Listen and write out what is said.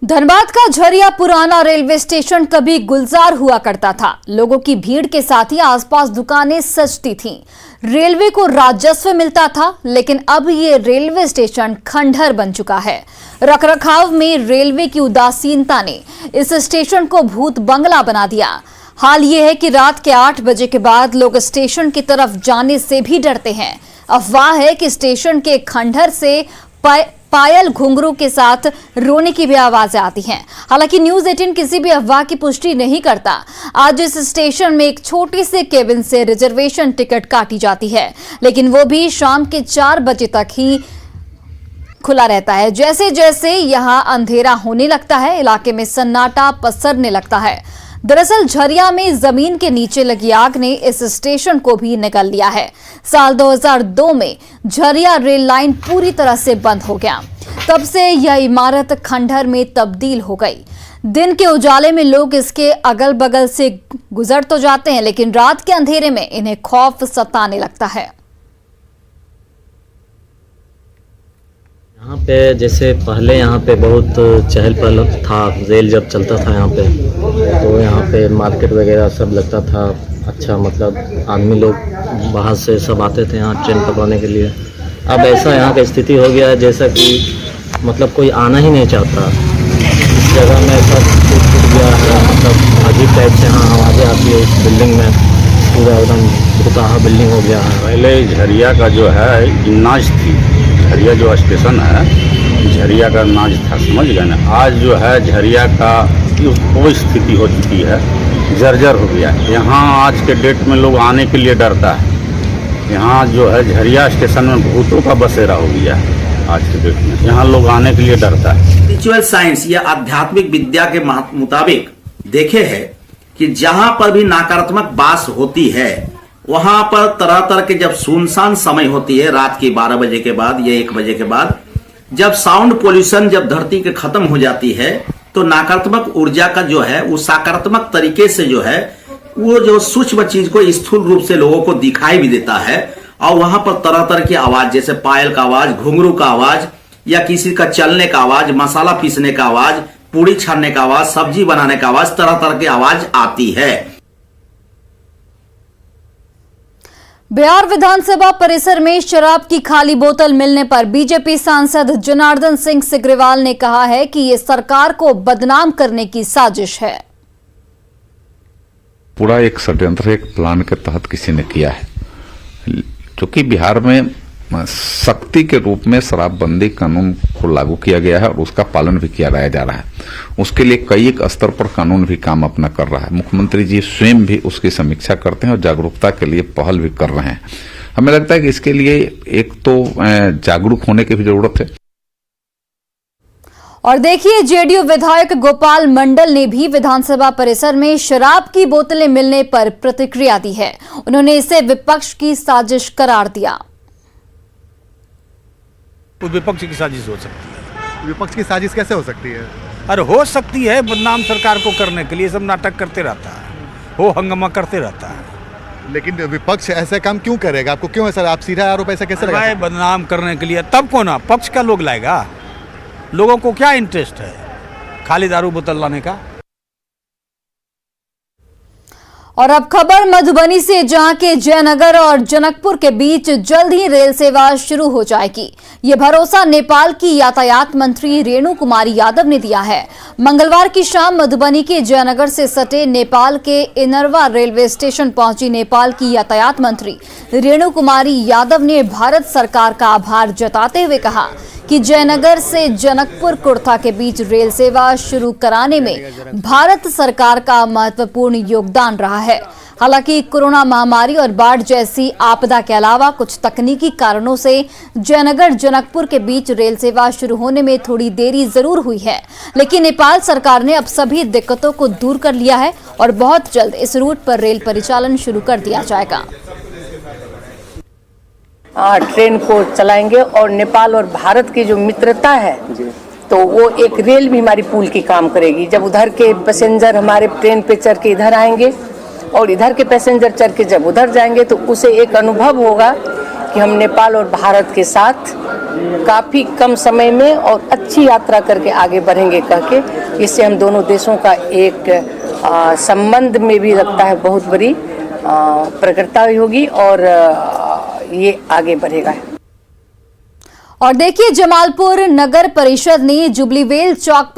धनबाद का झरिया पुराना railway station कभी गुलजार हुआ करता था। लोगों की भीड़ के साथ ही आसपास दुकानें सजती थीं। रेलवे को राजस्व मिलता था, लेकिन अब ये रेलवे स्टेशन खंडहर बन चुका है। रखरखाव में रेलवे की उदासीनता ने इस स्टेशन को भूत बंगला बना दिया। हाल ये है कि रात के 8 बजे के बाद लोग स्टेशन की तरफ जाने से भी डरते हैं। अफवाह है कि स्टेशन के खंडहर से पायल घुंघरू के साथ रोने की भी आवाजें आती हैं। हालांकि न्यूज 18 किसी भी अफवाह की पुष्टि नहीं करता। आज इस स्टेशन में एक छोटी सी केबिन से रिजर्वेशन टिकट काटी जाती है, लेकिन वो भी शाम के 4 बजे तक ही खुला रहता है। जैसे जैसे यहां अंधेरा होने लगता है, इलाके में सन्नाटा पसरने लगता है। दरअसल झरिया में जमीन के नीचे लगी आग ने इस स्टेशन को भी निगल लिया है। साल 2002 में झरिया रेल लाइन पूरी तरह से बंद हो गया। तब से यह इमारत खंडहर में तब्दील हो गई। दिन के उजाले में लोग इसके अगल बगल से गुजर तो जाते हैं, लेकिन रात के अंधेरे में इन्हें खौफ सताने लगता है। यहाँ पे जैसे पहले यहाँ पे बहुत चहल पहल था, रेल जब चलता था यहाँ पे, तो यहाँ पे मार्केट वगैरह सब लगता था। अच्छा, मतलब आदमी लोग बाहर से सब आते थे यहाँ ट्रेन पकड़ने के लिए। अब ऐसा यहाँ की स्थिति हो गया है जैसा कि मतलब कोई आना ही नहीं चाहता। इस जगह में सब टूट गया है, मतलब अजीब टाइप से यहाँ आवाज़ें आती है। इस बिल्डिंग में पूरा एकदम भूतहा बिल्डिंग हो गया है। पहले झरिया का जो है नाज थी, झरिया जो स्टेशन है झरिया का नाज था, समझ गए ना। आज जो है झरिया का वो स्थिति हो चुकी है, जर्जर हो गया है। यहाँ आज के डेट में लोग आने के लिए डरता है। यहाँ जो है झरिया स्टेशन में भूतों का बसेरा हो गया है आज के डेट में। यहाँ लोग आने के लिए डरता है। स्पिरिचुअल साइंस या आध्यात्मिक विद्या के मुताबिक देखे है कि जहां पर भी नकारात्मक बात होती है, वहां पर तरह तरह के जब सुनसान समय होती है, रात के 12 बजे के बाद या 1 बजे के बाद, जब साउंड पोल्यूशन जब धरती के खत्म हो जाती है, तो नकारात्मक ऊर्जा का जो है वो सकारात्मक तरीके से जो है वो जो सूक्ष्म चीज को स्थूल रूप से लोगों को दिखाई भी देता है। और वहां पर तरह तरह की आवाज, जैसे पायल का आवाज, घुंघरू का आवाज, या किसी का चलने का आवाज, मसाला पीसने का आवाज, पूड़ी छानने का आवाज, सब्जी बनाने का आवाज, तरह तरह की आवाज आती है। बिहार विधानसभा परिसर में शराब की खाली बोतल मिलने पर बीजेपी सांसद जनार्दन सिंह सिग्रीवाल ने कहा है कि ये सरकार को बदनाम करने की साजिश है। पूरा एक षड्यंत्र, एक प्लान के तहत किसी ने किया है। क्योंकि बिहार में सख्ती के रूप में शराबबंदी कानून को लागू किया गया है और उसका पालन भी किया जा रहा है। उसके लिए कई एक स्तर पर कानून भी काम अपना कर रहा है। मुख्यमंत्री जी स्वयं भी उसकी समीक्षा करते हैं और जागरूकता के लिए पहल भी कर रहे हैं। हमें लगता है कि इसके लिए एक तो जागरूक होने की भी जरूरत है। और देखिए, जेडीयू विधायक गोपाल मंडल ने भी विधानसभा परिसर में शराब की बोतलें मिलने पर प्रतिक्रिया दी है। उन्होंने इसे विपक्ष की साजिश करार दिया। विपक्ष की साजिश हो सकती है। विपक्ष की साजिश कैसे हो सकती है? अरे हो सकती है, बदनाम सरकार को करने के लिए सब नाटक करते रहता है, हो हंगामा करते रहता है। लेकिन विपक्ष ऐसा काम क्यों करेगा? आपको क्यों ऐसा, आप सीधा आरोप ऐसा कैसे लगाए? बदनाम करने के लिए तब कौन पक्ष का लोग लाएगा? लोगों को क्या इंटरेस्ट है खाली दारू बोतल लाने का? और अब खबर मधुबनी से, जहां के जयनगर और जनकपुर के बीच जल्द ही रेल सेवा शुरू हो जाएगी। ये भरोसा नेपाल की यातायात मंत्री रेणु कुमारी यादव ने दिया है। मंगलवार की शाम मधुबनी के जयनगर से सटे नेपाल के इनरवा रेलवे स्टेशन पहुंची नेपाल की यातायात मंत्री रेणु कुमारी यादव ने भारत सरकार का आभार जताते हुए कहा कि जयनगर से जनकपुर कुर्था के बीच रेल सेवा शुरू कराने में भारत सरकार का महत्वपूर्ण योगदान रहा है। हालांकि कोरोना महामारी और बाढ़ जैसी आपदा के अलावा कुछ तकनीकी कारणों से जयनगर जनकपुर के बीच रेल सेवा शुरू होने में थोड़ी देरी जरूर हुई है, लेकिन नेपाल सरकार ने अब सभी दिक्कतों को दूर कर लिया है और बहुत जल्द इस रूट पर रेल परिचालन शुरू कर दिया जाएगा। ट्रेन को चलाएंगे और नेपाल और भारत की जो मित्रता है, तो वो एक रेल भी हमारी पुल की काम करेगी। जब उधर के पैसेंजर हमारे ट्रेन पे चढ़ के इधर आएंगे और इधर के पैसेंजर चढ़ के जब उधर जाएंगे, तो उसे एक अनुभव होगा कि हम नेपाल और भारत के साथ काफ़ी कम समय में और अच्छी यात्रा करके आगे बढ़ेंगे कह के, इससे हम दोनों देशों का एक संबंध में भी लगता है बहुत बड़ी प्रकटता होगी और ये आगे बढ़ेगा। और देखिए, जमालपुर नगर परिषद ने जुबलीवेल चौक पर